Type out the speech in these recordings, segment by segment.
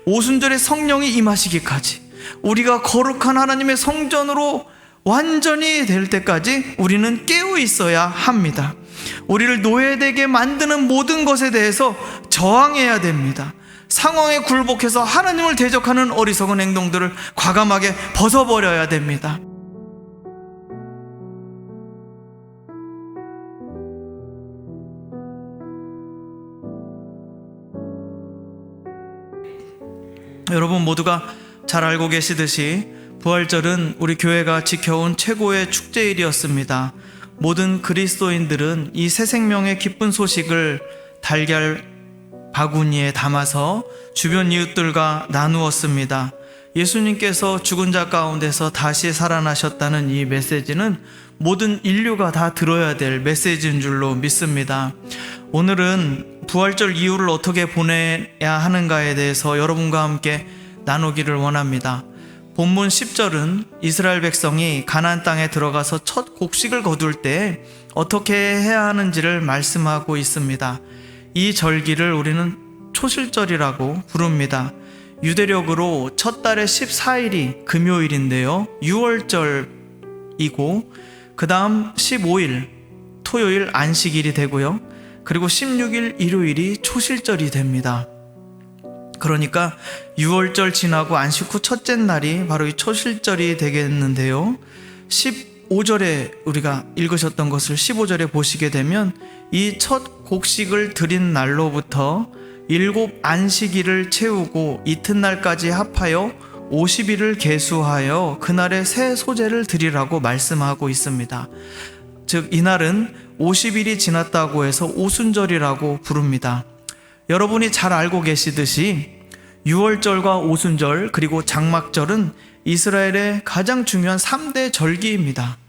오순절에 성령이 임하시기까지, 우리가 거룩한 하나님의 성전으로 완전히 될 때까지 우리는 깨어 있어야 합니다. 우리를 노예되게 만드는 모든 것에 대해서 저항해야 됩니다. 상황에 굴복해서 하나님을 대적하는 어리석은 행동들을 과감하게 벗어버려야 됩니다. 여러분 모두가 잘 알고 계시듯이 부활절은 우리 교회가 지켜온 최고의 축제일이었습니다. 모든 그리스도인들은 이 새 생명의 기쁜 소식을 달걀 바구니에 담아서 주변 이웃들과 나누었습니다. 예수님께서 죽은 자 가운데서 다시 살아나셨다는 이 메시지는 모든 인류가 다 들어야 될 메시지인 줄로 믿습니다. 오늘은 부활절 이후를 어떻게 보내야 하는가에 대해서 여러분과 함께 나누기를 원합니다. 본문 10절은 이스라엘 백성이 가나안 땅에 들어가서 첫 곡식을 거둘 때 어떻게 해야 하는지를 말씀하고 있습니다. 이 절기를 우리는 초실절이라고 부릅니다. 유대력으로 첫 달의 14일이 금요일인데요, 6월절이고 그 다음 15일 토요일 안식일이 되고요, 그리고 16일 일요일이 초실절이 됩니다. 그러니까 6월절 지나고 안식 후 첫째 날이 바로 이 초실절이 되겠는데요, 15절에 우리가 읽으셨던 것을 15절에 보시게 되면 이 첫 곡식을 드린 날로부터 7 안식일을 채우고 이튿날까지 합하여 50일을 계수하여 그날에 새 소제를 드리라고 말씀하고 있습니다. 즉 이날은 50일이 지났다고 해서 오순절이라고 부릅니다. 여러분이 잘 알고 계시듯이 6월절과 오순절 그리고 장막절은 이스라엘의 가장 중요한 3대 절기입니다.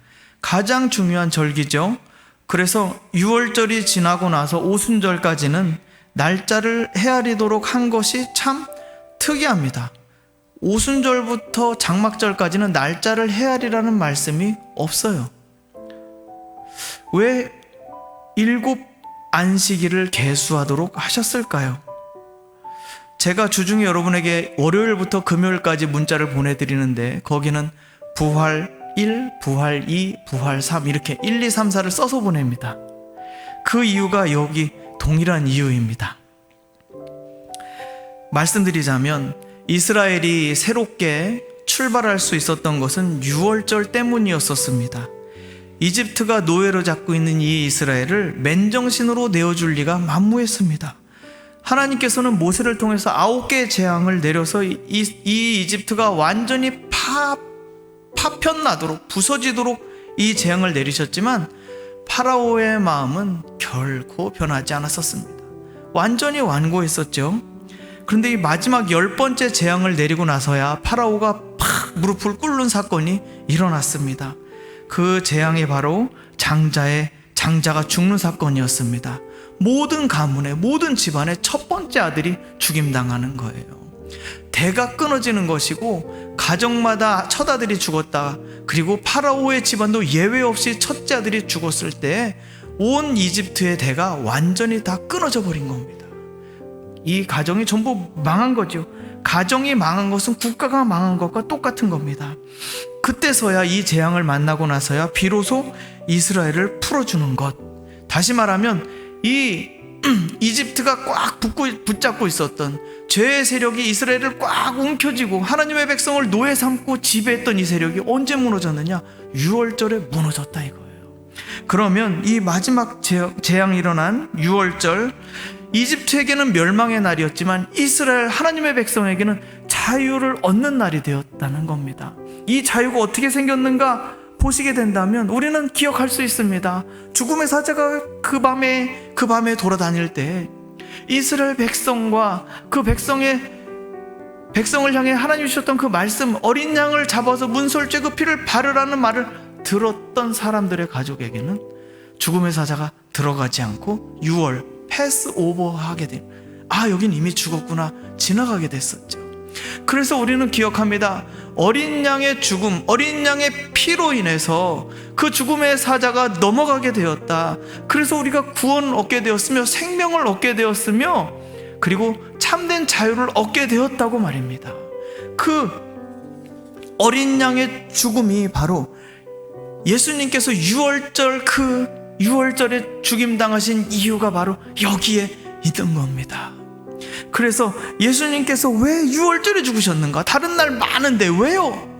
가장 중요한 절기죠. 그래서 6월절이 지나고 나서 오순절까지는 날짜를 헤아리도록 한 것이 참 특이합니다. 오순절부터 장막절까지는 날짜를 헤아리라는 말씀이 없어요. 왜 7 안식일을 계수하도록 하셨을까요? 제가 주중에 여러분에게 월요일부터 금요일까지 문자를 보내드리는데 거기는 부활 1, 부활 2, 부활 3 이렇게 1, 2, 3, 4를 써서 보냅니다. 그 이유가 여기 동일한 이유입니다. 말씀드리자면 이스라엘이 새롭게 출발할 수 있었던 것은 6월절 때문이었었습니다. 이집트가 노예로 잡고 있는 이 이스라엘을 맨정신으로 내어줄 리가 만무했습니다. 하나님께서는 모세를 통해서 9개의 재앙을 내려서 이 이집트가 완전히 파편나도록 부서지도록 이 재앙을 내리셨지만 파라오의 마음은 결코 변하지 않았었습니다. 완전히 완고했었죠. 그런데 이 마지막 10번째 재앙을 내리고 나서야 파라오가 팍 무릎을 꿇는 사건이 일어났습니다. 그 재앙이 바로 장자가 죽는 사건이었습니다. 모든 가문의 모든 집안의 첫 번째 아들이 죽임당하는 거예요. 대가 끊어지는 것이고 가정마다 첫 아들이 죽었다. 그리고 파라오의 집안도 예외 없이 첫째 아들이 죽었을 때 온 이집트의 대가 완전히 다 끊어져 버린 겁니다. 이 가정이 전부 망한 거죠. 가정이 망한 것은 국가가 망한 것과 똑같은 겁니다. 그때서야 이 재앙을 만나고 나서야 비로소 이스라엘을 풀어주는 것. 다시 말하면 이 이집트가 꽉 붙잡고 있었던 죄의 세력이 이스라엘을 꽉 움켜쥐고 하나님의 백성을 노예 삼고 지배했던 이 세력이 언제 무너졌느냐? 6월절에 무너졌다 이거예요. 그러면 이 마지막 재앙이 일어난 6월절, 이집트에게는 멸망의 날이었지만 이스라엘 하나님의 백성에게는 자유를 얻는 날이 되었다는 겁니다. 이 자유가 어떻게 생겼는가 보시게 된다면 우리는 기억할 수 있습니다. 죽음의 사자가 그 밤에 돌아다닐 때 이스라엘 백성과 그 백성을 향해 하나님 주셨던 그 말씀, 어린 양을 잡아서 문설주에 그 피를 바르라는 말을 들었던 사람들의 가족에게는 죽음의 사자가 들어가지 않고 6월 패스오버하게 된, 여긴 이미 죽었구나, 지나가게 됐었죠. 그래서 우리는 기억합니다. 어린 양의 죽음, 어린 양의 피로 인해서 그 죽음의 사자가 넘어가게 되었다. 그래서 우리가 구원을 얻게 되었으며 생명을 얻게 되었으며 그리고 참된 자유를 얻게 되었다고 말입니다. 그 어린 양의 죽음이 바로 예수님께서 유월절에 죽임당하신 이유가 바로 여기에 있던 겁니다. 그래서 예수님께서 왜 유월절에 죽으셨는가? 다른 날 많은데 왜요?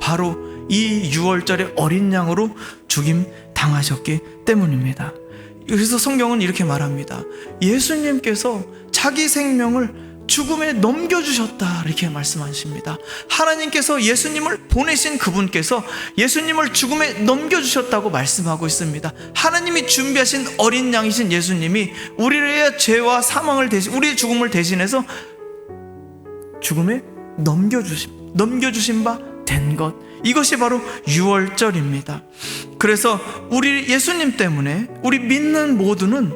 바로 이 유월절의 어린 양으로 죽임당하셨기 때문입니다. 그래서 성경은 이렇게 말합니다. 예수님께서 자기 생명을 죽음에 넘겨주셨다, 이렇게 말씀하십니다. 하나님께서 예수님을 보내신 그분께서 예수님을 죽음에 넘겨주셨다고 말씀하고 있습니다. 하나님이 준비하신 어린 양이신 예수님이 우리의 죄와 사망을 우리의 죽음을 대신해서 죽음에 넘겨주신 바 된 것, 이것이 바로 유월절입니다. 그래서 우리 예수님 때문에 우리 믿는 모두는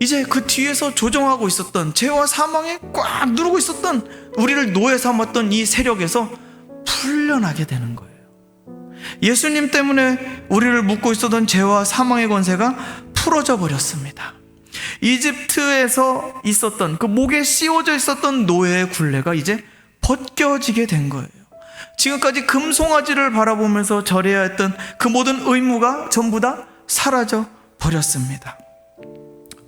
이제 그 뒤에서 조종하고 있었던, 죄와 사망에 꽉 누르고 있었던, 우리를 노예 삼았던 이 세력에서 풀려나게 되는 거예요. 예수님 때문에 우리를 묶고 있었던 죄와 사망의 권세가 풀어져 버렸습니다. 이집트에서 있었던 그 목에 씌워져 있었던 노예의 굴레가 이제 벗겨지게 된 거예요. 지금까지 금송아지를 바라보면서 절해야 했던 그 모든 의무가 전부 다 사라져 버렸습니다.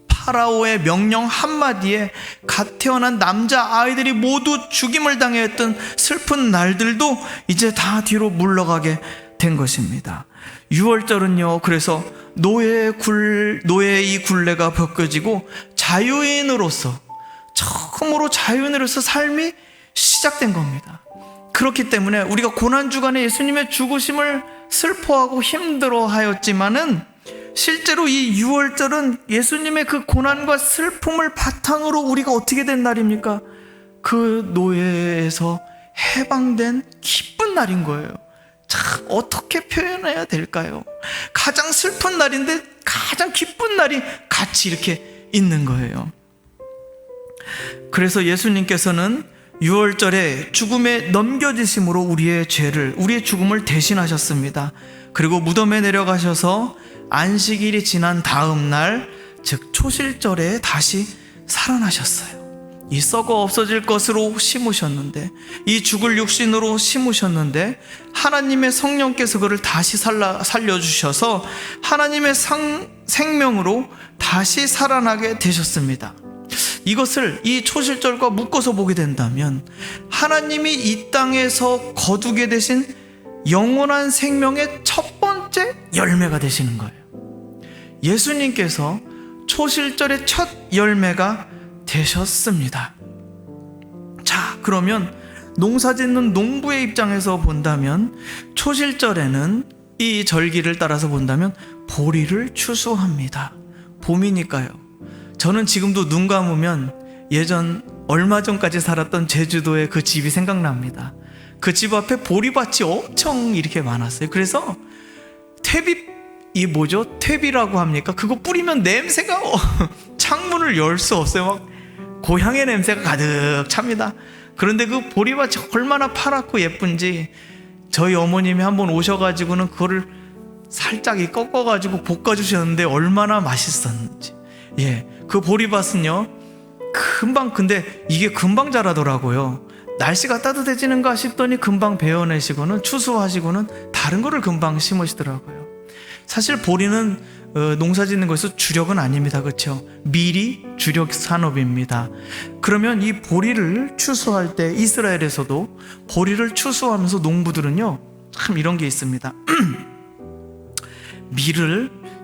파라오의 명령 한마디에 갓 태어난 남자 아이들이 모두 죽임을 당해야 했던 슬픈 날들도 이제 다 뒤로 물러가게 된 것입니다. 유월절은요, 그래서 노예의 이 굴레가 벗겨지고 처음으로 자유인으로서 삶이 시작된 겁니다. 그렇기 때문에 우리가 고난주간에 예수님의 죽으심을 슬퍼하고 힘들어하였지만은 실제로 이 유월절은 예수님의 그 고난과 슬픔을 바탕으로 우리가 어떻게 된 날입니까? 그 노예에서 해방된 기쁜 날인 거예요. 참, 어떻게 표현해야 될까요? 가장 슬픈 날인데 가장 기쁜 날이 같이 이렇게 있는 거예요. 그래서 예수님께서는 유월절에 죽음에 넘겨지심으로 우리의 죽음을 대신하셨습니다. 그리고 무덤에 내려가셔서 안식일이 지난 다음 날, 즉 초실절에 다시 살아나셨어요. 이 썩어 없어질 것으로 심으셨는데, 이 죽을 육신으로 심으셨는데 하나님의 성령께서 그를 다시 살려주셔서 하나님의 생명으로 다시 살아나게 되셨습니다. 이것을 이 초실절과 묶어서 보게 된다면 하나님이 이 땅에서 거두게 되신 영원한 생명의 첫 번째 열매가 되시는 거예요. 예수님께서 초실절의 첫 열매가 되셨습니다. 자, 그러면 농사짓는 농부의 입장에서 본다면 초실절에는 이 절기를 따라서 본다면 보리를 추수합니다. 봄이니까요. 저는 지금도 눈 감으면 얼마 전까지 살았던 제주도의 그 집이 생각납니다. 그 집 앞에 보리밭이 엄청 이렇게 많았어요. 그래서 퇴비라고 합니까? 그거 뿌리면 냄새가 창문을 열 수 없어요. 막 고향의 냄새가 가득 찹니다. 그런데 그 보리밭이 얼마나 파랗고 예쁜지 저희 어머님이 한번 오셔가지고는 그거를 살짝 꺾어가지고 볶아주셨는데 얼마나 맛있었는지. 그 보리밭은요, 근데 이게 금방 자라더라고요. 날씨가 따뜻해지는가 싶더니 금방 베어내시고는 추수하시고는 다른 거를 금방 심으시더라고요. 사실 보리는 농사 짓는 것에서 주력은 아닙니다. 그렇죠? 밀이 주력 산업입니다. 그러면 이 보리를 추수할 때 이스라엘에서도 보리를 추수하면서 농부들은요, 참 이런 게 있습니다.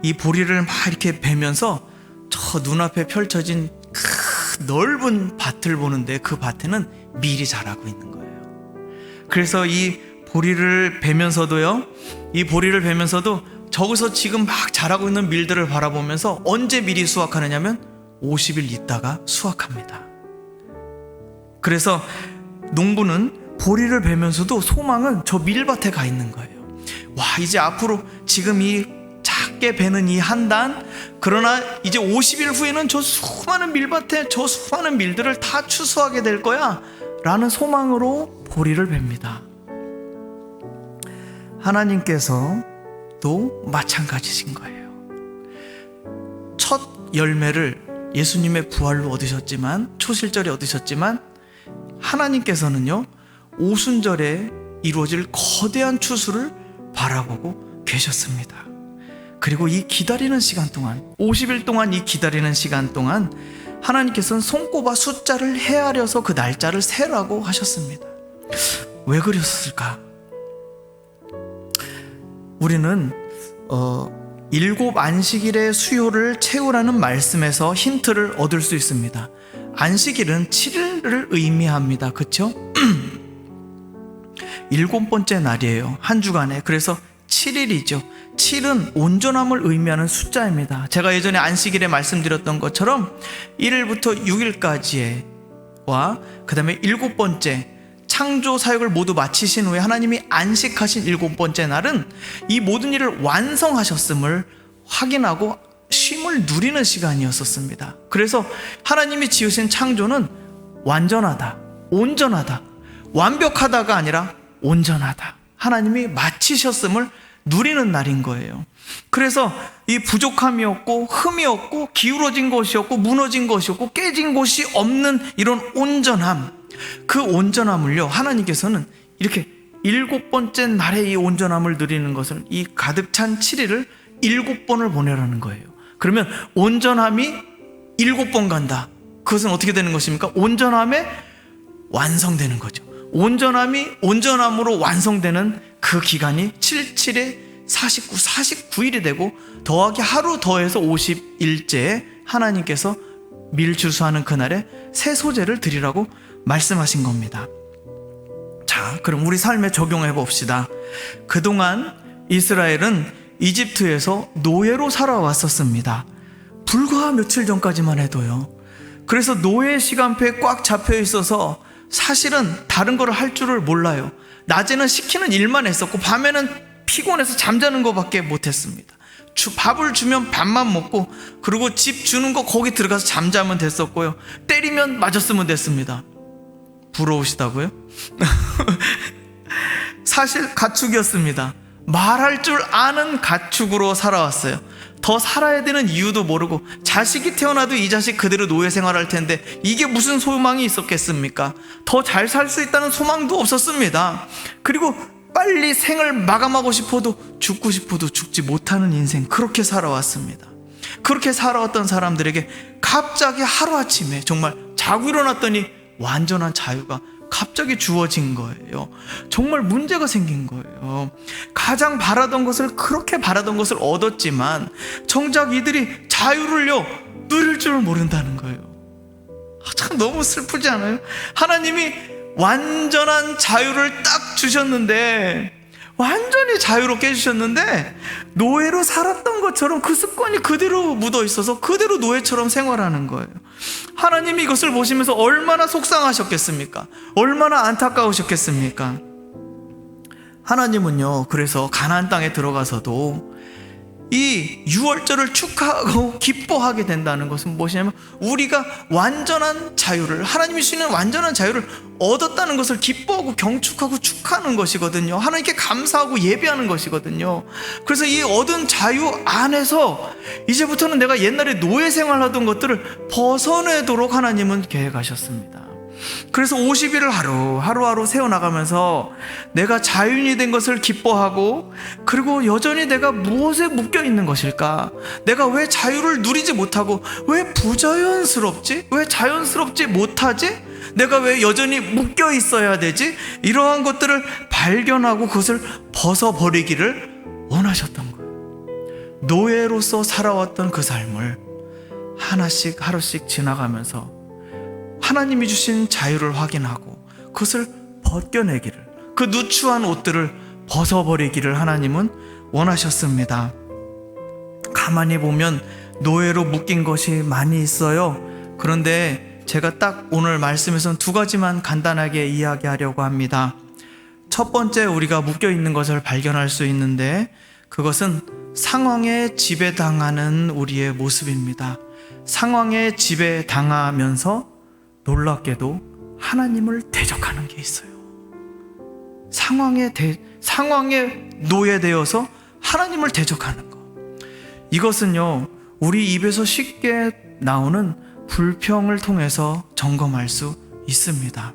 이 보리를 막 이렇게 베면서 저 눈앞에 펼쳐진 그 넓은 밭을 보는데 그 밭에는 밀이 자라고 있는 거예요. 그래서 이 보리를 베면서도 저기서 지금 막 자라고 있는 밀들을 바라보면서 언제 미리 수확하느냐면 50일 있다가 수확합니다. 그래서 농부는 보리를 베면서도 소망은 저 밀밭에 가 있는 거예요. 이제 앞으로 지금 이 작게 베는 이 한 단, 그러나 이제 50일 후에는 저 수많은 밀밭에 저 수많은 밀들을 다 추수하게 될 거야 라는 소망으로 보리를 뱁니다. 하나님께서 또 마찬가지신 거예요. 첫 열매를 예수님의 부활로 얻으셨지만, 초실절에 얻으셨지만, 하나님께서는요 오순절에 이루어질 거대한 추수를 바라보고 계셨습니다. 그리고 이 기다리는 시간 동안, 50일 동안 이 기다리는 시간 동안 하나님께서는 손꼽아 숫자를 헤아려서 그 날짜를 세라고 하셨습니다. 왜 그러셨을까? 우리는 7 안식일의 수요를 채우라는 말씀에서 힌트를 얻을 수 있습니다. 안식일은 7일을 의미합니다. 그렇죠? 7번째 날이에요, 한 주간에. 그래서 7일이죠. 7은 온전함을 의미하는 숫자입니다. 제가 예전에 안식일에 말씀드렸던 것처럼 1일부터 6일까지와 그 다음에 7번째 창조 사역을 모두 마치신 후에 하나님이 안식하신 7번째 날은 이 모든 일을 완성하셨음을 확인하고 쉼을 누리는 시간이었었습니다. 그래서 하나님이 지으신 창조는 완전하다, 온전하다, 완벽하다가 아니라 온전하다, 하나님이 마치셨음을 누리는 날인 거예요. 그래서 이 부족함이 없고 흠이 없고 기울어진 것이 없고 무너진 것이 없고 깨진 곳이 없는 이런 온전함, 그 온전함을요 하나님께서는 이렇게 7번째 날에 이 온전함을 누리는 것을, 이 가득 찬 7일을 7번을 보내라는 거예요. 그러면 온전함이 7번 간다. 그것은 어떻게 되는 것입니까? 온전함에 완성되는 거죠. 온전함이 온전함으로 완성되는 그 기간이 77에 49일이 되고 더하기 하루 더해서 50일째에 하나님께서 밀주수하는 그날에 새 소재를 드리라고 말씀하신 겁니다. 자, 그럼 우리 삶에 적용해 봅시다. 그동안 이스라엘은 이집트에서 노예로 살아왔었습니다. 불과 며칠 전까지만 해도요. 그래서 노예 시간표에 꽉 잡혀 있어서 사실은 다른 걸 할 줄을 몰라요. 낮에는 시키는 일만 했었고 밤에는 피곤해서 잠자는 것밖에 못했습니다. 밥을 주면 밥만 먹고, 그리고 집 주는 거 거기 들어가서 잠자면 됐었고요. 때리면 맞았으면 됐습니다. 부러우시다고요? 사실 가축이었습니다. 말할 줄 아는 가축으로 살아왔어요. 더 살아야 되는 이유도 모르고, 자식이 태어나도 이 자식 그대로 노예 생활할 텐데 이게 무슨 소망이 있었겠습니까? 더 잘 살 수 있다는 소망도 없었습니다. 그리고 빨리 생을 마감하고 싶어도 죽고 싶어도 죽지 못하는 인생, 그렇게 살아왔습니다. 그렇게 살아왔던 사람들에게 갑자기 하루아침에 정말 자고 일어났더니 완전한 자유가 갑자기 주어진 거예요. 정말 문제가 생긴 거예요. 가장 바라던 것을, 그렇게 바라던 것을 얻었지만 정작 이들이 자유를요 누릴 줄 모른다는 거예요. 참 너무 슬프지 않아요? 하나님이 완전한 자유를 딱 주셨는데, 완전히 자유롭게 해주셨는데 노예로 살았던 것처럼 그 습관이 그대로 묻어 있어서 그대로 노예처럼 생활하는 거예요. 하나님이 이것을 보시면서 얼마나 속상하셨겠습니까? 얼마나 안타까우셨겠습니까? 하나님은요, 그래서 가나안 땅에 들어가서도 이 유월절을 축하하고 기뻐하게 된다는 것은 무엇이냐면, 우리가 완전한 자유를, 하나님이 주시는 완전한 자유를 얻었다는 것을 기뻐하고 경축하고 축하하는 것이거든요. 하나님께 감사하고 예배하는 것이거든요. 그래서 이 얻은 자유 안에서 이제부터는 내가 옛날에 노예 생활하던 것들을 벗어내도록 하나님은 계획하셨습니다. 그래서 50일을 하루하루 세워나가면서 내가 자유인이 된 것을 기뻐하고, 그리고 여전히 내가 무엇에 묶여 있는 것일까? 내가 왜 자유를 누리지 못하고, 왜 부자연스럽지? 왜 자연스럽지 못하지? 내가 왜 여전히 묶여 있어야 되지? 이러한 것들을 발견하고 그것을 벗어버리기를 원하셨던 거예요. 노예로서 살아왔던 그 삶을 하루씩 지나가면서 하나님이 주신 자유를 확인하고 그것을 벗겨내기를, 그 누추한 옷들을 벗어버리기를 하나님은 원하셨습니다. 가만히 보면 노예로 묶인 것이 많이 있어요. 그런데 제가 딱 오늘 말씀에서는 2가지만 간단하게 이야기하려고 합니다. 첫 번째, 우리가 묶여 있는 것을 발견할 수 있는데 그것은 상황에 지배당하는 우리의 모습입니다. 상황에 지배당하면서 놀랍게도 하나님을 대적하는 게 있어요. 상황에 노예되어서 하나님을 대적하는 거. 이것은요, 우리 입에서 쉽게 나오는 불평을 통해서 점검할 수 있습니다.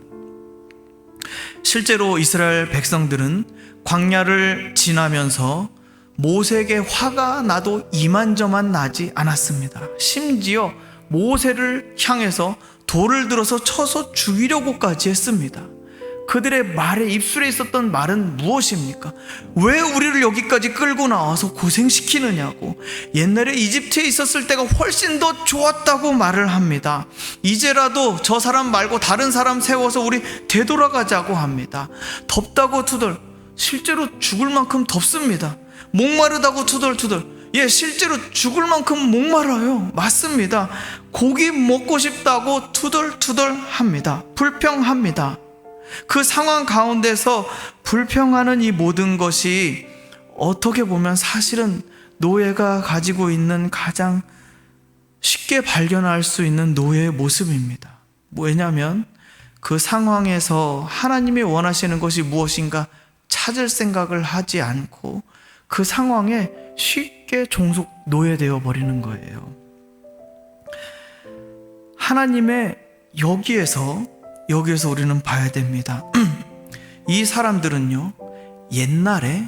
실제로 이스라엘 백성들은 광야를 지나면서 모세에게 화가 나도 이만저만 나지 않았습니다. 심지어 모세를 향해서 돌을 들어서 쳐서 죽이려고까지 했습니다. 그들의 말에, 입술에 있었던 말은 무엇입니까? 왜 우리를 여기까지 끌고 나와서 고생시키느냐고, 옛날에 이집트에 있었을 때가 훨씬 더 좋았다고 말을 합니다. 이제라도 저 사람 말고 다른 사람 세워서 우리 되돌아가자고 합니다. 덥다고 투덜, 실제로 죽을 만큼 덥습니다. 목마르다고 투덜투덜, 실제로 죽을 만큼 목말라요. 맞습니다. 고기 먹고 싶다고 투덜투덜 합니다. 불평합니다. 그 상황 가운데서 불평하는 이 모든 것이 어떻게 보면 사실은 노예가 가지고 있는 가장 쉽게 발견할 수 있는 노예의 모습입니다. 왜냐하면 그 상황에서 하나님이 원하시는 것이 무엇인가 찾을 생각을 하지 않고 그 상황에 쉽게 종속 노예되어 버리는 거예요. 하나님의 여기에서 우리는 봐야 됩니다. 이 사람들은요, 옛날에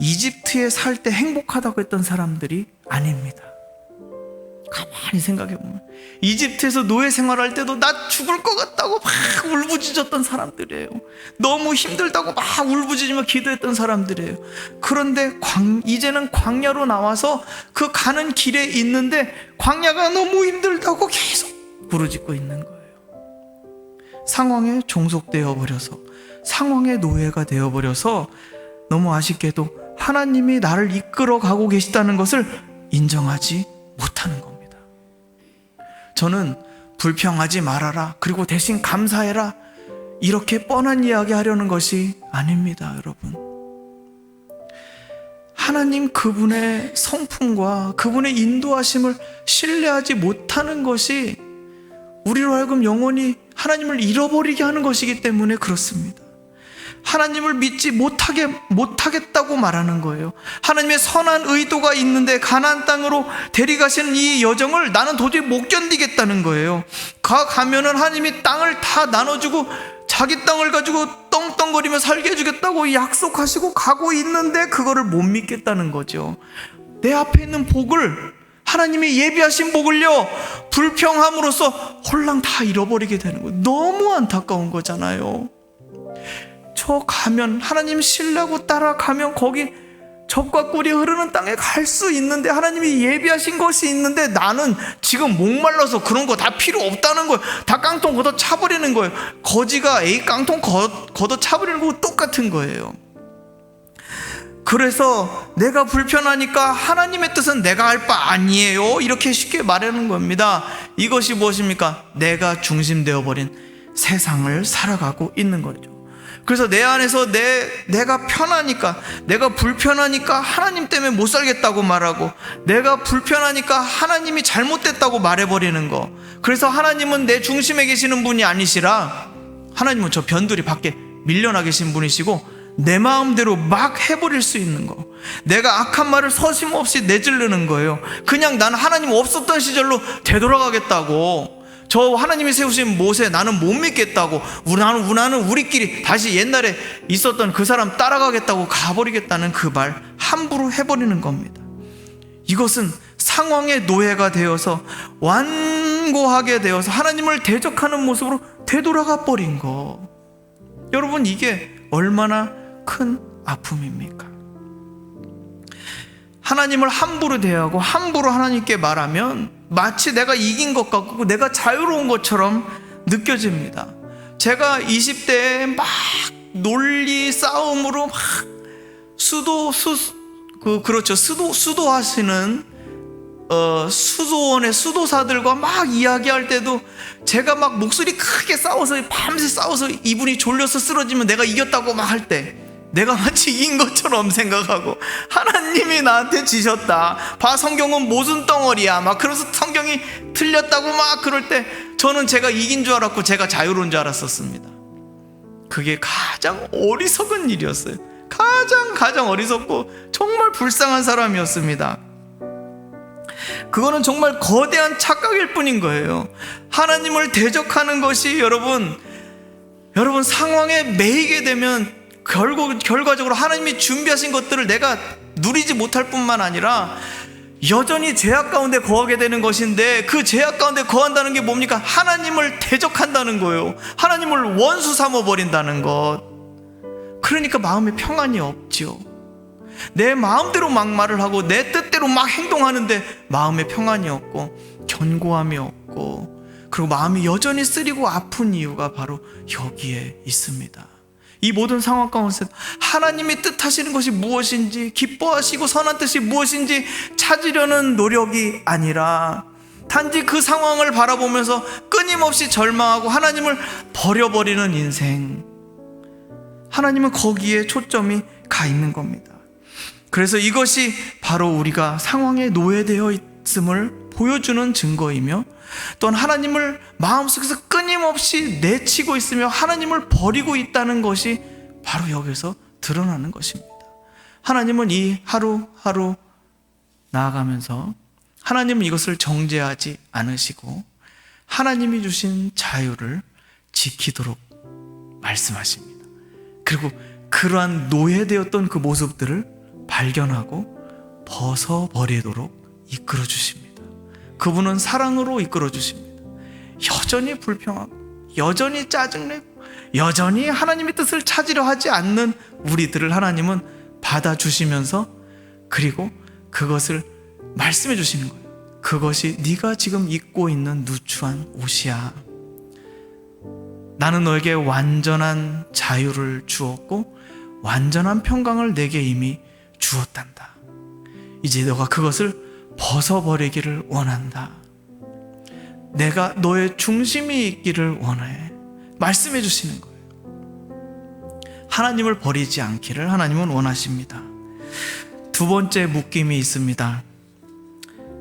이집트에 살 때 행복하다고 했던 사람들이 아닙니다. 가만히 생각해 보면 이집트에서 노예 생활할 때도 나 죽을 것 같다고 막 울부짖었던 사람들이에요. 너무 힘들다고 막 울부짖으며 기도했던 사람들이에요. 그런데 이제는 광야로 나와서 그 가는 길에 있는데 광야가 너무 힘들다고 계속 부르짖고 있는 거예요. 상황에 종속되어 버려서, 상황의 노예가 되어 버려서 너무 아쉽게도 하나님이 나를 이끌어 가고 계시다는 것을 인정하지 못하는 겁니다. 저는 불평하지 말아라, 그리고 대신 감사해라, 이렇게 뻔한 이야기 하려는 것이 아닙니다, 여러분. 하나님 그분의 성품과 그분의 인도하심을 신뢰하지 못하는 것이 우리로 하여금 영원히 하나님을 잃어버리게 하는 것이기 때문에 그렇습니다. 하나님을 믿지 못하겠다고 말하는 거예요. 하나님의 선한 의도가 있는데 가나안 땅으로 데려가시는 이 여정을 나는 도저히 못 견디겠다는 거예요. 가면은 하나님이 땅을 다 나눠주고 자기 땅을 가지고 떵떵거리며 살게 해주겠다고 약속하시고 가고 있는데 그거를 못 믿겠다는 거죠. 내 앞에 있는 복을, 하나님이 예비하신 복을요, 불평함으로써 홀랑 다 잃어버리게 되는 거예요. 너무 안타까운 거잖아요. 저 가면, 하나님 신뢰하고 따라가면 거기 젖과 꿀이 흐르는 땅에 갈 수 있는데, 하나님이 예비하신 것이 있는데 나는 지금 목말라서 그런 거 다 필요 없다는 거예요. 다 깡통 걷어 차버리는 거예요. 거지가 A 깡통 걷어 차버리는 거고 똑같은 거예요. 그래서 내가 불편하니까 하나님의 뜻은 내가 할 바 아니에요, 이렇게 쉽게 말하는 겁니다. 이것이 무엇입니까? 내가 중심되어 버린 세상을 살아가고 있는 거죠. 그래서 내 안에서 내가 편하니까, 내가 불편하니까 하나님 때문에 못 살겠다고 말하고, 내가 불편하니까 하나님이 잘못됐다고 말해버리는 거. 그래서 하나님은 내 중심에 계시는 분이 아니시라, 하나님은 저 변두리 밖에 밀려나 계신 분이시고 내 마음대로 막 해버릴 수 있는 거. 내가 악한 말을 서슴없이 내지르는 거예요. 그냥 나는 하나님 없었던 시절로 되돌아가겠다고, 저 하나님이 세우신 모세 나는 못 믿겠다고, 나는 우리끼리 다시 옛날에 있었던 그 사람 따라가겠다고 가버리겠다는 그 말 함부로 해버리는 겁니다. 이것은 상황의 노예가 되어서 완고하게 되어서 하나님을 대적하는 모습으로 되돌아가 버린 거. 여러분, 이게 얼마나 큰 아픔입니까? 하나님을 함부로 대하고 함부로 하나님께 말하면 마치 내가 이긴 것 같고 내가 자유로운 것처럼 느껴집니다. 제가 20대에 막 논리 싸움으로 막 수도하시는 수도원의 수도사들과 막 이야기할 때도 제가 막 목소리 크게 싸워서 밤새 싸워서 이분이 졸려서 쓰러지면 내가 이겼다고 막 할 때 내가 마치 이긴 것처럼 생각하고, 하나님이 나한테 지셨다, 봐 성경은 모순 덩어리야 막 그래서 성경이 틀렸다고 막 그럴 때 저는 제가 이긴 줄 알았고 제가 자유로운 줄 알았었습니다. 그게 가장 어리석은 일이었어요. 가장 어리석고 정말 불쌍한 사람이었습니다. 그거는 정말 거대한 착각일 뿐인 거예요. 하나님을 대적하는 것이 여러분 상황에 매이게 되면 결과적으로 하나님이 준비하신 것들을 내가 누리지 못할 뿐만 아니라 여전히 죄악 가운데 거하게 되는 것인데, 그 죄악 가운데 거한다는 게 뭡니까? 하나님을 대적한다는 거예요. 하나님을 원수 삼아버린다는 것. 그러니까 마음에 평안이 없지요. 내 마음대로 막 말을 하고 내 뜻대로 막 행동하는데 마음에 평안이 없고 견고함이 없고, 그리고 마음이 여전히 쓰리고 아픈 이유가 바로 여기에 있습니다. 이 모든 상황 가운데 하나님이 뜻하시는 것이 무엇인지, 기뻐하시고 선한 뜻이 무엇인지 찾으려는 노력이 아니라 단지 그 상황을 바라보면서 끊임없이 절망하고 하나님을 버려버리는 인생, 하나님은 거기에 초점이 가 있는 겁니다. 그래서 이것이 바로 우리가 상황에 노예되어 있음을 보여주는 증거이며, 또한 하나님을 마음속에서 끊임없이 내치고 있으며 하나님을 버리고 있다는 것이 바로 여기서 드러나는 것입니다. 하나님은 이 하루하루 나아가면서 하나님은 이것을 정죄하지 않으시고 하나님이 주신 자유를 지키도록 말씀하십니다. 그리고 그러한 노예되었던 그 모습들을 발견하고 벗어버리도록 이끌어 주십니다. 그분은 사랑으로 이끌어 주십니다. 여전히 불평하고 여전히 짜증내고 여전히 하나님의 뜻을 찾으려 하지 않는 우리들을 하나님은 받아주시면서, 그리고 그것을 말씀해 주시는 거예요. 그것이 네가 지금 입고 있는 누추한 옷이야. 나는 너에게 완전한 자유를 주었고 완전한 평강을 내게 이미 주었단다. 이제 너가 그것을 벗어버리기를 원한다. 내가 너의 중심이 있기를 원해. 말씀해 주시는 거예요. 하나님을 버리지 않기를 하나님은 원하십니다. 두 번째 묶임이 있습니다.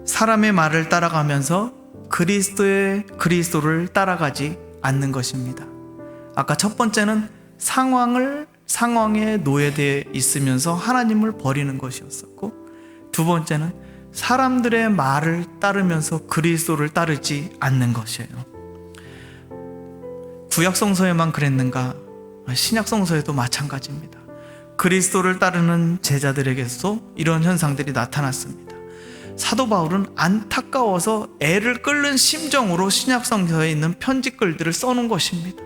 사람의 말을 따라가면서 그리스도를 따라가지 않는 것입니다. 아까 첫 번째는 상황에 노예되어 있으면서 하나님을 버리는 것이었었고, 두 번째는 사람들의 말을 따르면서 그리스도를 따르지 않는 것이에요. 구약성서에만 그랬는가? 신약성서에도 마찬가지입니다. 그리스도를 따르는 제자들에게서 이런 현상들이 나타났습니다. 사도 바울은 안타까워서 애를 끓는 심정으로 신약성서에 있는 편지글들을 써놓은 것입니다.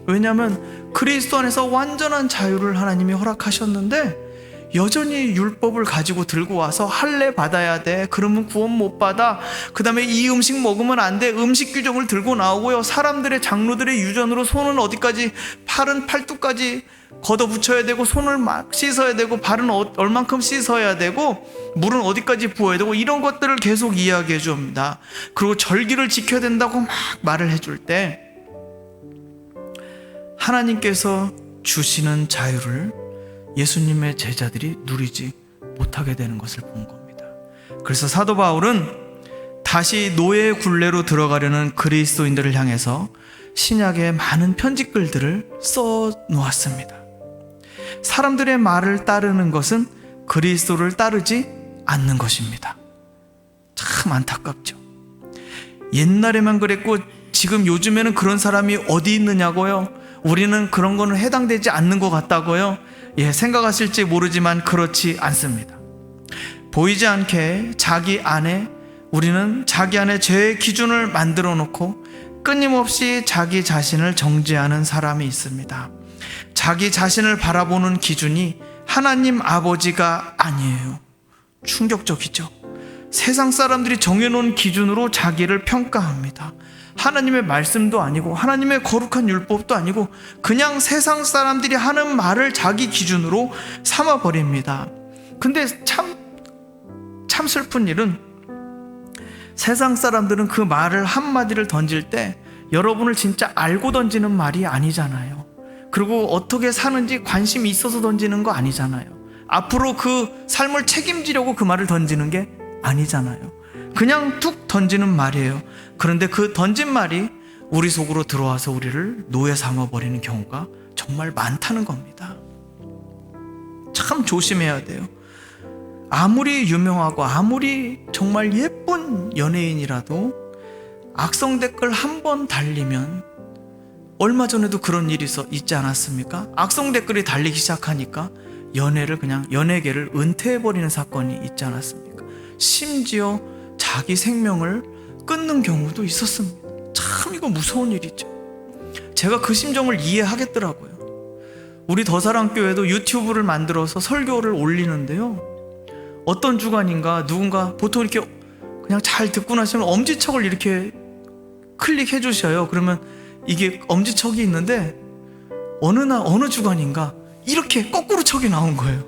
왜냐하면 그리스도 안에서 완전한 자유를 하나님이 허락하셨는데 여전히 율법을 가지고 들고 와서 할례 받아야 돼, 그러면 구원 못 받아, 그 다음에 이 음식 먹으면 안 돼, 음식 규정을 들고 나오고요, 사람들의 장로들의 유전으로 손은 어디까지, 팔은 팔뚝까지 걷어붙여야 되고, 손을 막 씻어야 되고, 발은 얼만큼 씻어야 되고, 물은 어디까지 부어야 되고, 이런 것들을 계속 이야기해 줍니다. 그리고 절기를 지켜야 된다고 막 말을 해줄 때 하나님께서 주시는 자유를 예수님의 제자들이 누리지 못하게 되는 것을 본 겁니다. 그래서 사도 바울은 다시 노예의 굴레로 들어가려는 그리스도인들을 향해서 신약의 많은 편지글들을 써 놓았습니다. 사람들의 말을 따르는 것은 그리스도를 따르지 않는 것입니다. 참 안타깝죠. 옛날에만 그랬고 지금 요즘에는 그런 사람이 어디 있느냐고요? 우리는 그런 거는 해당되지 않는 것 같다고요? 생각하실지 모르지만 그렇지 않습니다. 보이지 않게 우리는 자기 안에 죄의 기준을 만들어 놓고 끊임없이 자기 자신을 정죄하는 사람이 있습니다. 자기 자신을 바라보는 기준이 하나님 아버지가 아니에요. 충격적이죠. 세상 사람들이 정해놓은 기준으로 자기를 평가합니다. 하나님의 말씀도 아니고 하나님의 거룩한 율법도 아니고 그냥 세상 사람들이 하는 말을 자기 기준으로 삼아버립니다. 근데 참 슬픈 일은 세상 사람들은 그 말을 한마디를 던질 때 여러분을 진짜 알고 던지는 말이 아니잖아요. 그리고 어떻게 사는지 관심이 있어서 던지는 거 아니잖아요. 앞으로 그 삶을 책임지려고 그 말을 던지는 게 아니잖아요. 그냥 툭 던지는 말이에요. 그런데 그 던진 말이 우리 속으로 들어와서 우리를 노예 삼아버리는 경우가 정말 많다는 겁니다. 참 조심해야 돼요. 아무리 유명하고 아무리 정말 예쁜 연예인이라도 악성 댓글 한 번 달리면, 얼마 전에도 그런 일이 있지 않았습니까? 악성 댓글이 달리기 시작하니까 연예계를 은퇴해버리는 사건이 있지 않았습니까? 심지어 자기 생명을 끊는 경우도 있었습니다. 참 이거 무서운 일이죠. 제가 그 심정을 이해하겠더라고요. 우리 더사랑교회도 유튜브를 만들어서 설교를 올리는데요, 어떤 주간인가 누군가 보통 이렇게 그냥 잘 듣고 나시면 엄지척을 이렇게 클릭해 주셔요. 그러면 이게 엄지척이 있는데 어느 주간인가 이렇게 거꾸로 척이 나온 거예요.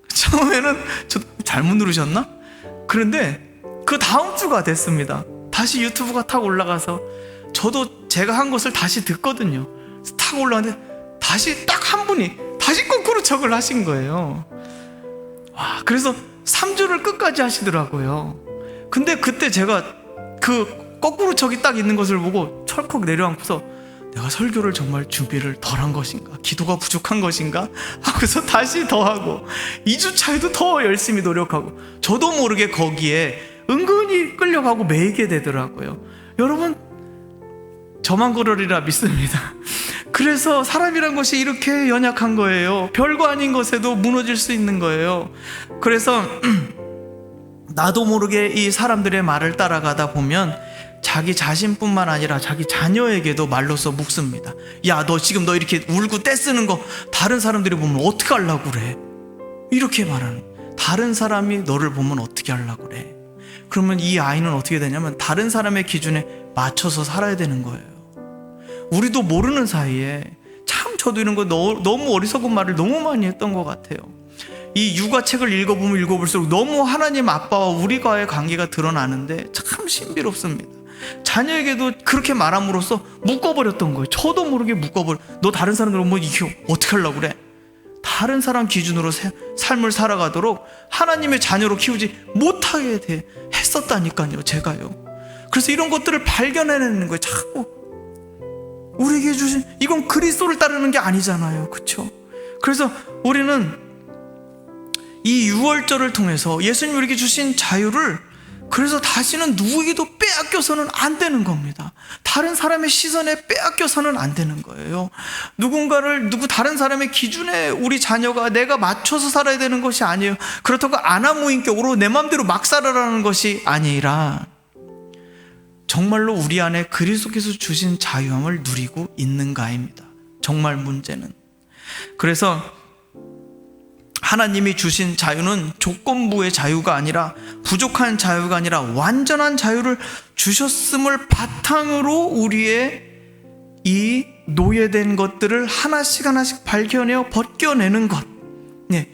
처음에는 저 잘못 누르셨나? 그런데 그 다음 주가 됐습니다. 다시 유튜브가 탁 올라가서 저도 제가 한 것을 다시 듣거든요. 탁 올라가는데 다시 딱 한 분이 다시 거꾸로 척을 하신 거예요. 와, 그래서 3주를 끝까지 하시더라고요. 근데 그때 제가 그 거꾸로 척이 딱 있는 것을 보고 철컥 내려앉고서 내가 설교를 정말 준비를 덜 한 것인가, 기도가 부족한 것인가 하고서 다시 더 하고 2주 차에도 더 열심히 노력하고, 저도 모르게 거기에 은근히 끌려가고 매이게 되더라고요. 여러분, 저만 그러리라 믿습니다. 그래서 사람이란 것이 이렇게 연약한 거예요. 별거 아닌 것에도 무너질 수 있는 거예요. 그래서 나도 모르게 이 사람들의 말을 따라가다 보면 자기 자신뿐만 아니라 자기 자녀에게도 말로써 묵습니다. 야, 너 이렇게 울고 떼쓰는 거 다른 사람들이 보면 어떻게 하려고 그래? 이렇게 말하는, 다른 사람이 너를 보면 어떻게 하려고 그래? 그러면 이 아이는 어떻게 되냐면 다른 사람의 기준에 맞춰서 살아야 되는 거예요. 우리도 모르는 사이에 참 저도 이런 거 너무 어리석은 말을 너무 많이 했던 것 같아요. 이 육아책을 읽어보면 읽어볼수록 너무 하나님 아빠와 우리과의 관계가 드러나는데 참 신비롭습니다. 자녀에게도 그렇게 말함으로써 묶어버렸던 거예요. 저도 모르게 너 다른 사람들 보면 이게 어떻게 하려고 그래? 다른 사람 기준으로 삶을 살아가도록 하나님의 자녀로 키우지 못하게 했었다니까요, 제가요. 그래서 이런 것들을 발견해내는 거예요. 자꾸 우리에게 주신, 이건 그리스도를 따르는 게 아니잖아요, 그렇죠? 그래서 우리는 이 유월절을 통해서 예수님이 우리에게 주신 자유를, 그래서 다시는 누구에게도 빼앗겨서는 안 되는 겁니다. 다른 사람의 시선에 빼앗겨서는 안 되는 거예요. 다른 사람의 기준에 우리 자녀가 내가 맞춰서 살아야 되는 것이 아니에요. 그렇다고 아나무인격으로 내 마음대로 막 살아라는 것이 아니라 정말로 우리 안에 그리스도께서 주신 자유함을 누리고 있는가입니다. 정말 문제는. 그래서 하나님이 주신 자유는 조건부의 자유가 아니라, 부족한 자유가 아니라 완전한 자유를 주셨음을 바탕으로 우리의 이 노예된 것들을 하나씩 발견해어 벗겨내는 것,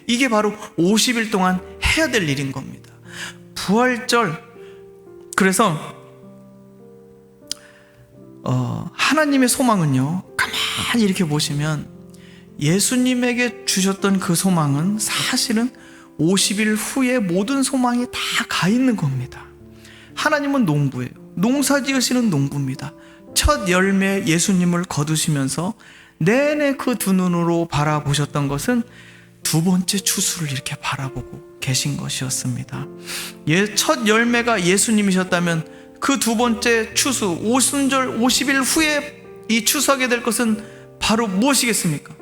이게 바로 50일 동안 해야 될 일인 겁니다. 부활절. 그래서 하나님의 소망은요, 가만히 이렇게 보시면 예수님에게 주셨던 그 소망은 사실은 50일 후에 모든 소망이 다 가 있는 겁니다. 하나님은 농부예요. 농사 지으시는 농부입니다. 첫 열매 예수님을 거두시면서 내내 그 두 눈으로 바라보셨던 것은 두 번째 추수를 이렇게 바라보고 계신 것이었습니다. 첫 열매가 예수님이셨다면 그 두 번째 추수, 50일 후에 이 추수하게 될 것은 바로 무엇이겠습니까?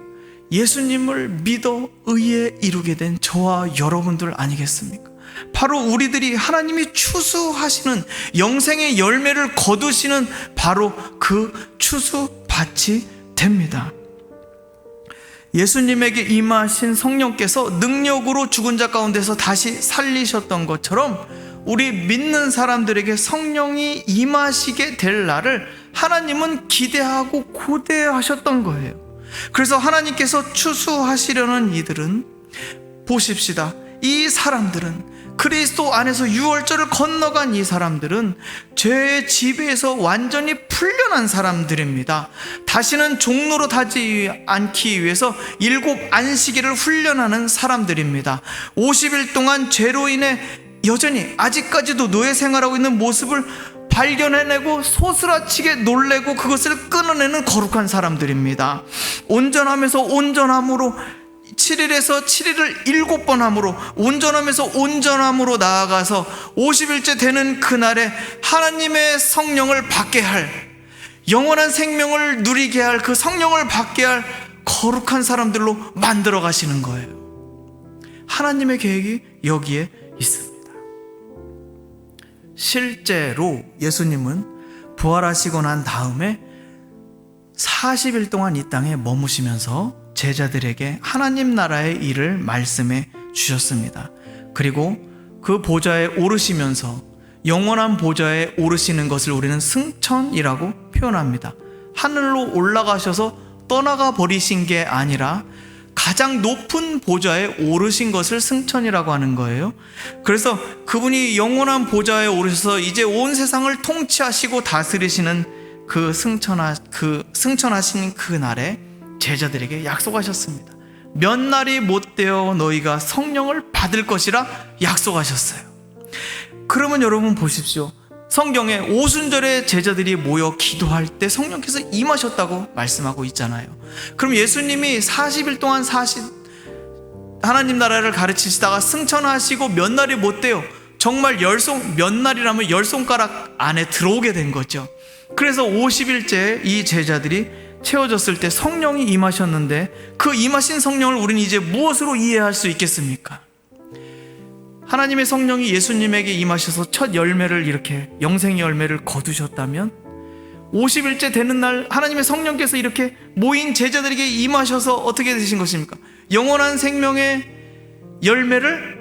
예수님을 믿어 의에 이루게 된 저와 여러분들 아니겠습니까? 바로 우리들이 하나님이 추수하시는 영생의 열매를 거두시는 바로 그 추수밭이 됩니다. 예수님에게 임하신 성령께서 능력으로 죽은 자 가운데서 다시 살리셨던 것처럼 우리 믿는 사람들에게 성령이 임하시게 될 날을 하나님은 기대하고 고대하셨던 거예요. 그래서 하나님께서 추수하시려는 이들은, 보십시다, 이 사람들은, 그리스도 안에서 유월절을 건너간 이 사람들은 죄의 지배에서 완전히 풀려난 사람들입니다. 다시는 종로로 타지 않기 위해서 7 안식일을 훈련하는 사람들입니다. 50일 동안 죄로 인해 여전히 아직까지도 노예 생활하고 있는 모습을 발견해내고 소스라치게 놀래고 그것을 끊어내는 거룩한 사람들입니다. 온전하면서 온전함으로 7일에서 7일을 7번 함으로 온전함에서 온전함으로 나아가서 50일째 되는 그날에 하나님의 성령을 받게 할, 영원한 생명을 누리게 할, 그 성령을 받게 할 거룩한 사람들로 만들어 가시는 거예요. 하나님의 계획이 여기에 있습니다. 실제로 예수님은 부활하시고 난 다음에 40일 동안 이 땅에 머무시면서 제자들에게 하나님 나라의 일을 말씀해 주셨습니다. 그리고 그 보좌에 오르시면서 영원한 보좌에 오르시는 것을 우리는 승천이라고 표현합니다. 하늘로 올라가셔서 떠나가 버리신 게 아니라 가장 높은 보좌에 오르신 것을 승천이라고 하는 거예요. 그래서 그분이 영원한 보좌에 오르셔서 이제 온 세상을 통치하시고 다스리시는 그 승천하신 그 날에 제자들에게 약속하셨습니다. 몇 날이 못 되어 너희가 성령을 받을 것이라 약속하셨어요. 그러면 여러분 보십시오. 성경에 오순절에 제자들이 모여 기도할 때 성령께서 임하셨다고 말씀하고 있잖아요. 그럼 예수님이 40일 동안 하나님 나라를 가르치시다가 승천하시고 몇 날이 못 돼요. 정말 몇 날이라면 10손가락 안에 들어오게 된 거죠. 그래서 50일째 이 제자들이 채워졌을 때 성령이 임하셨는데, 그 임하신 성령을 우리는 이제 무엇으로 이해할 수 있겠습니까? 하나님의 성령이 예수님에게 임하셔서 첫 열매를, 이렇게 영생의 열매를 거두셨다면 50일째 되는 날 하나님의 성령께서 이렇게 모인 제자들에게 임하셔서 어떻게 되신 것입니까? 영원한 생명의 열매를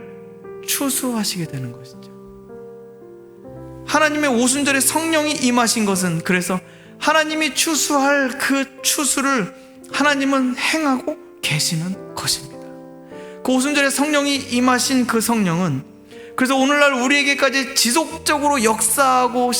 추수하시게 되는 것이죠. 하나님의 오순절에 성령이 임하신 것은, 그래서 하나님이 추수할 그 추수를 하나님은 행하고 계시는 것입니다. 그 오순절에 성령이 임하신 그 성령은, 그래서 오늘날 우리에게까지 지속적으로 역사하고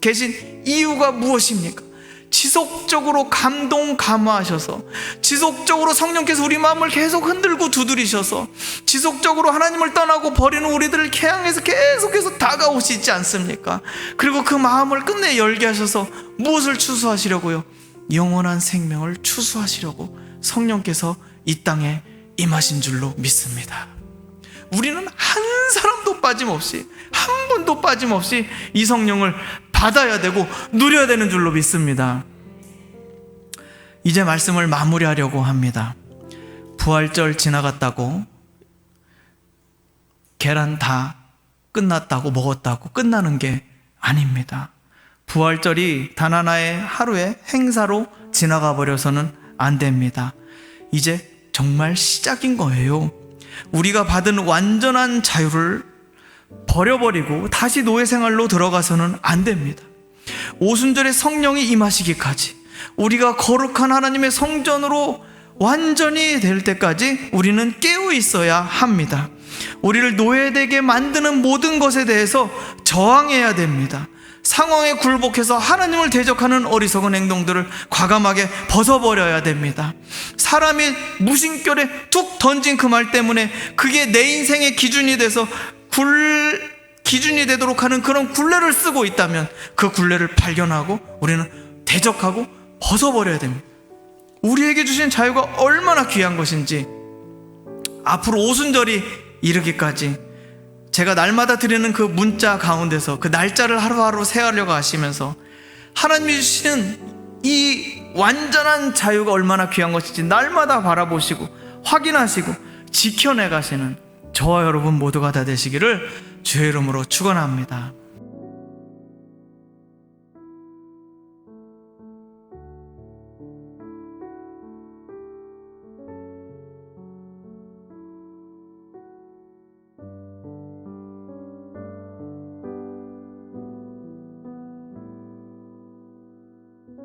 계신 이유가 무엇입니까? 지속적으로 감동하셔서, 지속적으로 성령께서 우리 마음을 계속 흔들고 두드리셔서, 지속적으로 하나님을 떠나고 버리는 우리들을 향해서 계속해서 다가오시지 않습니까? 그리고 그 마음을 끝내 열게 하셔서 무엇을 추수하시려고요? 영원한 생명을 추수하시려고 성령께서 이 땅에 임하신 줄로 믿습니다. 우리는 한 사람도 빠짐없이, 한 분도 빠짐없이 이 성령을 받아야 되고 누려야 되는 줄로 믿습니다. 이제 말씀을 마무리하려고 합니다. 부활절 지나갔다고, 계란 다 끝났다고, 먹었다고 끝나는 게 아닙니다. 부활절이 단 하나의 하루의 행사로 지나가 버려서는 안 됩니다. 이제 정말 시작인 거예요. 우리가 받은 완전한 자유를 버려버리고 다시 노예 생활로 들어가서는 안 됩니다. 오순절에 성령이 임하시기까지, 우리가 거룩한 하나님의 성전으로 완전히 될 때까지 우리는 깨어 있어야 합니다. 우리를 노예되게 만드는 모든 것에 대해서 저항해야 됩니다. 상황에 굴복해서 하나님을 대적하는 어리석은 행동들을 과감하게 벗어버려야 됩니다. 사람이 무심결에 툭 던진 그 말 때문에 그게 내 인생의 기준이 돼서 기준이 되도록 하는 그런 굴레를 쓰고 있다면, 그 굴레를 발견하고 우리는 대적하고 벗어버려야 됩니다. 우리에게 주신 자유가 얼마나 귀한 것인지, 앞으로 오순절이 이르기까지 제가 날마다 드리는 그 문자 가운데서 그 날짜를 하루하루 세하려고 하시면서 하나님이 주시는 이 완전한 자유가 얼마나 귀한 것인지 날마다 바라보시고 확인하시고 지켜내 가시는 저와 여러분 모두가 다 되시기를 주의 이름으로 축원합니다.